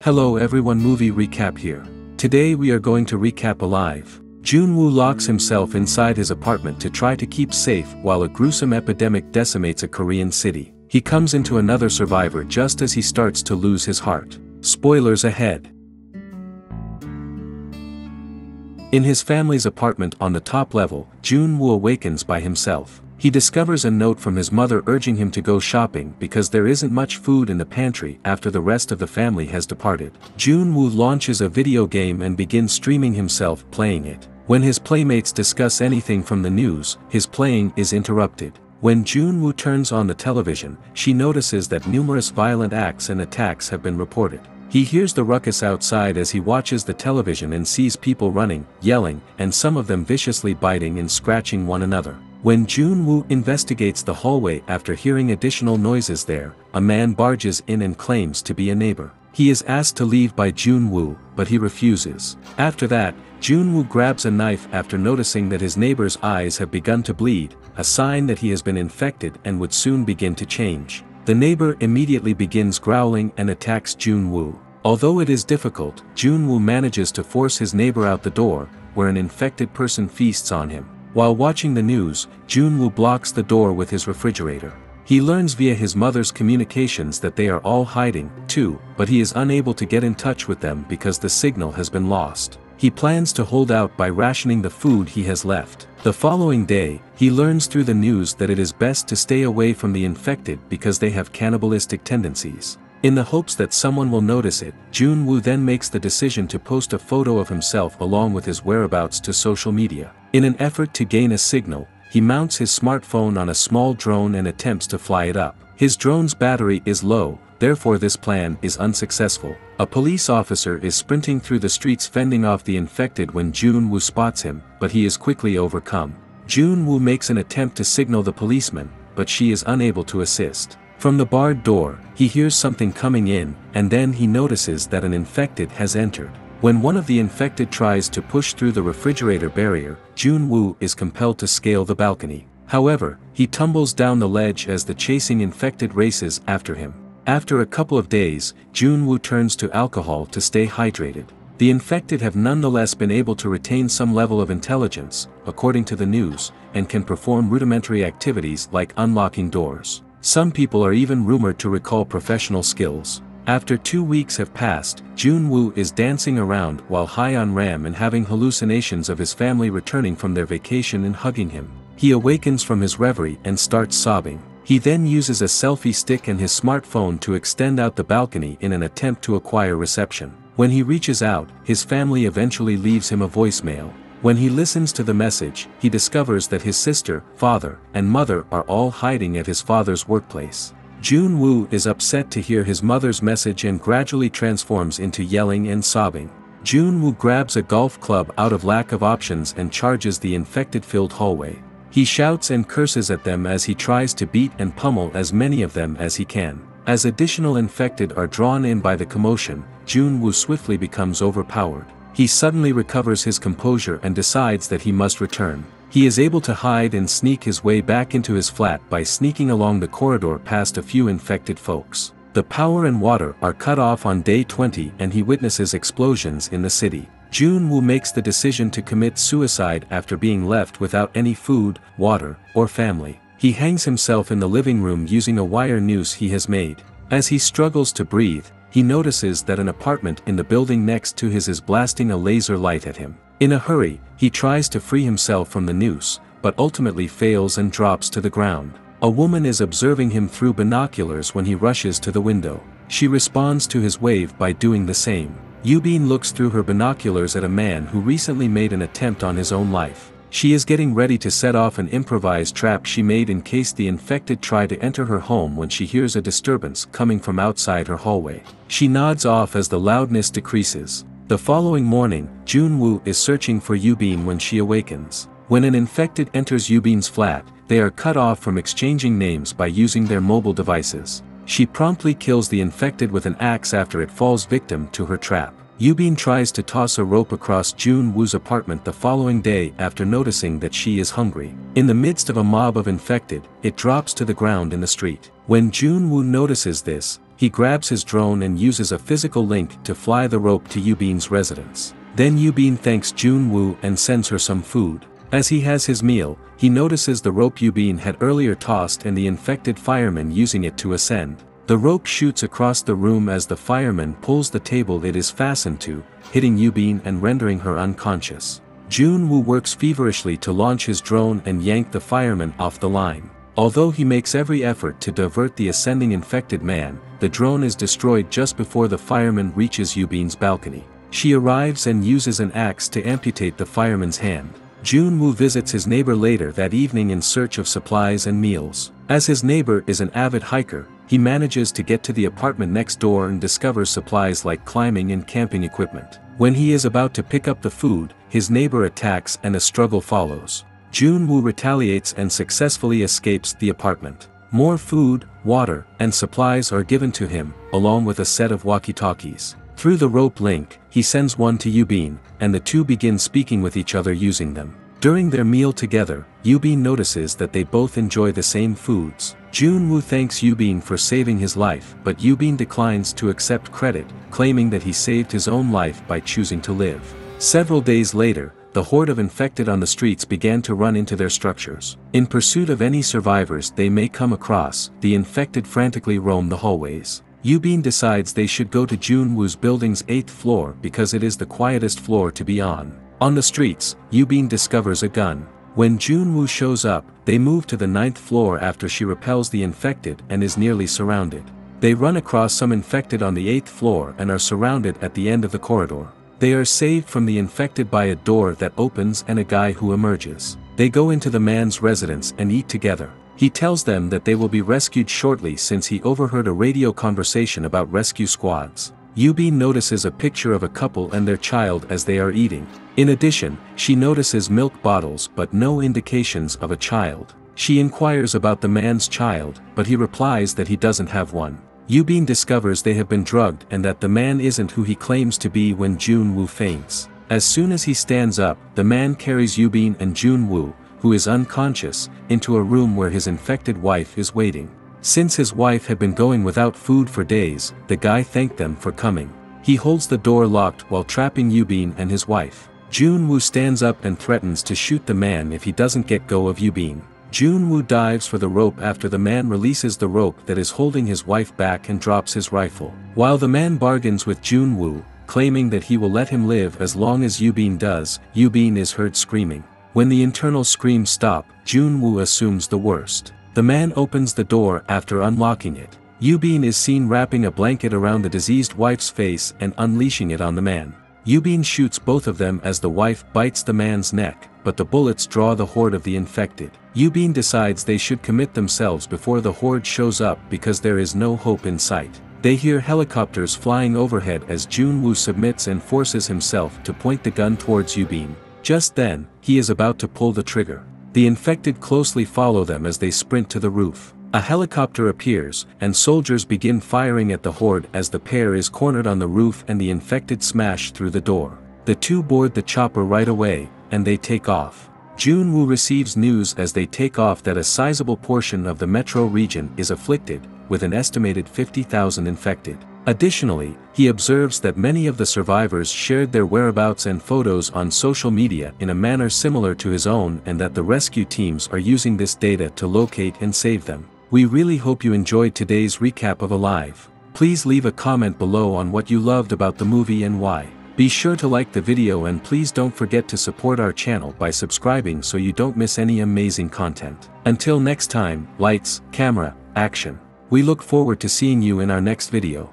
Hello everyone, movie recap here. Today we are going to recap Alive. Jun-woo locks himself inside his apartment to try to keep safe while a gruesome epidemic decimates a Korean city. He comes into another survivor just as he starts to lose his heart. Spoilers ahead. In his family's apartment on the top level, Jun-woo awakens by himself. He discovers a note from his mother urging him to go shopping because there isn't much food in the pantry after the rest of the family has departed. Jun-woo launches a video game and begins streaming himself playing it. When his playmates discuss anything from the news, his playing is interrupted. When Jun-woo turns on the television, she notices that numerous violent acts and attacks have been reported. He hears the ruckus outside as he watches the television and sees people running, yelling, and some of them viciously biting and scratching one another. When Jun-woo investigates the hallway after hearing additional noises there, a man barges in and claims to be a neighbor. He is asked to leave by Jun-woo, but he refuses. After that, Jun-woo grabs a knife after noticing that his neighbor's eyes have begun to bleed, a sign that he has been infected and would soon begin to change. The neighbor immediately begins growling and attacks Jun-woo. Although it is difficult, Jun-woo manages to force his neighbor out the door, where an infected person feasts on him. While watching the news, Jun-woo blocks the door with his refrigerator. He learns via his mother's communications that they are all hiding, too, but he is unable to get in touch with them because the signal has been lost. He plans to hold out by rationing the food he has left. The following day, he learns through the news that it is best to stay away from the infected because they have cannibalistic tendencies. In the hopes that someone will notice it, Jun-woo then makes the decision to post a photo of himself along with his whereabouts to social media. In an effort to gain a signal, he mounts his smartphone on a small drone and attempts to fly it up. His drone's battery is low, therefore this plan is unsuccessful. A police officer is sprinting through the streets fending off the infected when Jun-woo spots him, but he is quickly overcome. Jun-woo makes an attempt to signal the policeman, but she is unable to assist. From the barred door, he hears something coming in, and then he notices that an infected has entered. When one of the infected tries to push through the refrigerator barrier, Jun-woo is compelled to scale the balcony. However, he tumbles down the ledge as the chasing infected races after him. After a couple of days, Jun-woo turns to alcohol to stay hydrated. The infected have nonetheless been able to retain some level of intelligence, according to the news, and can perform rudimentary activities like unlocking doors. Some people are even rumored to recall professional skills. After 2 weeks have passed, Jun-woo is dancing around while high on ram and having hallucinations of his family returning from their vacation and hugging him. He awakens from his reverie and starts sobbing. He then uses a selfie stick and his smartphone to extend out the balcony in an attempt to acquire reception. When he reaches out, his family eventually leaves him a voicemail. When he listens to the message, he discovers that his sister, father, and mother are all hiding at his father's workplace. Jun-woo is upset to hear his mother's message and gradually transforms into yelling and sobbing. Jun-woo grabs a golf club out of lack of options and charges the infected-filled hallway. He shouts and curses at them as he tries to beat and pummel as many of them as he can. As additional infected are drawn in by the commotion, Jun-woo swiftly becomes overpowered. He suddenly recovers his composure and decides that he must return. He is able to hide and sneak his way back into his flat by sneaking along the corridor past a few infected folks. The power and water are cut off on day 20 and he witnesses explosions in the city. Jun-woo makes the decision to commit suicide after being left without any food, water, or family. He hangs himself in the living room using a wire noose he has made. As he struggles to breathe, he notices that an apartment in the building next to his is blasting a laser light at him. In a hurry, he tries to free himself from the noose, but ultimately fails and drops to the ground. A woman is observing him through binoculars when he rushes to the window. She responds to his wave by doing the same. Yubin looks through her binoculars at a man who recently made an attempt on his own life. She is getting ready to set off an improvised trap she made in case the infected try to enter her home when she hears a disturbance coming from outside her hallway. She nods off as the loudness decreases. The following morning, Jun-woo is searching for Yubin when she awakens. When an infected enters Yubin's flat, they are cut off from exchanging names by using their mobile devices. She promptly kills the infected with an axe after it falls victim to her trap. Yubin tries to toss a rope across Jun-woo's apartment the following day after noticing that she is hungry. In the midst of a mob of infected, it drops to the ground in the street. When Jun-woo notices this, he grabs his drone and uses a physical link to fly the rope to Yubin's residence. Then Yubin thanks Junwoo and sends her some food. As he has his meal, he notices the rope Yubin had earlier tossed and the infected fireman using it to ascend. The rope shoots across the room as the fireman pulls the table it is fastened to, hitting Yubin and rendering her unconscious. Junwoo works feverishly to launch his drone and yank the fireman off the line. Although he makes every effort to divert the ascending infected man, the drone is destroyed just before the fireman reaches Yubin's balcony. She arrives and uses an axe to amputate the fireman's hand. Junwoo visits his neighbor later that evening in search of supplies and meals. As his neighbor is an avid hiker, he manages to get to the apartment next door and discovers supplies like climbing and camping equipment. When he is about to pick up the food, his neighbor attacks and a struggle follows. Junwoo retaliates and successfully escapes the apartment. More food, water, and supplies are given to him, along with a set of walkie-talkies. Through the rope link, he sends one to Yubin, and the two begin speaking with each other using them. During their meal together, Yubin notices that they both enjoy the same foods. Junwoo thanks Yubin for saving his life, but Yubin declines to accept credit, claiming that he saved his own life by choosing to live. Several days later, the horde of infected on the streets began to run into their structures. In pursuit of any survivors they may come across, the infected frantically roam the hallways. Yubin decides they should go to Junwoo's building's 8th floor because it is the quietest floor to be on. On the streets, Yubin discovers a gun. When Junwoo shows up, they move to the 9th floor after she repels the infected and is nearly surrounded. They run across some infected on the 8th floor and are surrounded at the end of the corridor. They are saved from the infected by a door that opens and a guy who emerges. They go into the man's residence and eat together. He tells them that they will be rescued shortly since he overheard a radio conversation about rescue squads. Yubin notices a picture of a couple and their child as they are eating. In addition, she notices milk bottles but no indications of a child. She inquires about the man's child, but he replies that he doesn't have one. Yubin discovers they have been drugged and that the man isn't who he claims to be when Junwoo faints. As soon as he stands up, the man carries Yubin and Junwoo, who is unconscious, into a room where his infected wife is waiting. Since his wife had been going without food for days, the guy thanked them for coming. He holds the door locked while trapping Yubin and his wife. Junwoo stands up and threatens to shoot the man if he doesn't get go of Yubin. Junwoo dives for the rope after the man releases the rope that is holding his wife back and drops his rifle. While the man bargains with Junwoo, claiming that he will let him live as long as Yubin does, Yubin is heard screaming. When the internal screams stop, Junwoo assumes the worst. The man opens the door after unlocking it. Yubin is seen wrapping a blanket around the diseased wife's face and unleashing it on the man. Yubin shoots both of them as the wife bites the man's neck, but the bullets draw the horde of the infected. Yubin decides they should commit themselves before the horde shows up because there is no hope in sight. They hear helicopters flying overhead as Junwoo submits and forces himself to point the gun towards Yubin. Just then, he is about to pull the trigger. The infected closely follow them as they sprint to the roof. A helicopter appears, and soldiers begin firing at the horde as the pair is cornered on the roof and the infected smash through the door. The two board the chopper right away, and they take off. Junwoo receives news as they take off that a sizable portion of the metro region is afflicted, with an estimated 50,000 infected. Additionally, he observes that many of the survivors shared their whereabouts and photos on social media in a manner similar to his own and that the rescue teams are using this data to locate and save them. We really hope you enjoyed today's recap of Alive. Please leave a comment below on what you loved about the movie and why. Be sure to like the video and please don't forget to support our channel by subscribing so you don't miss any amazing content. Until next time, lights, camera, action. We look forward to seeing you in our next video.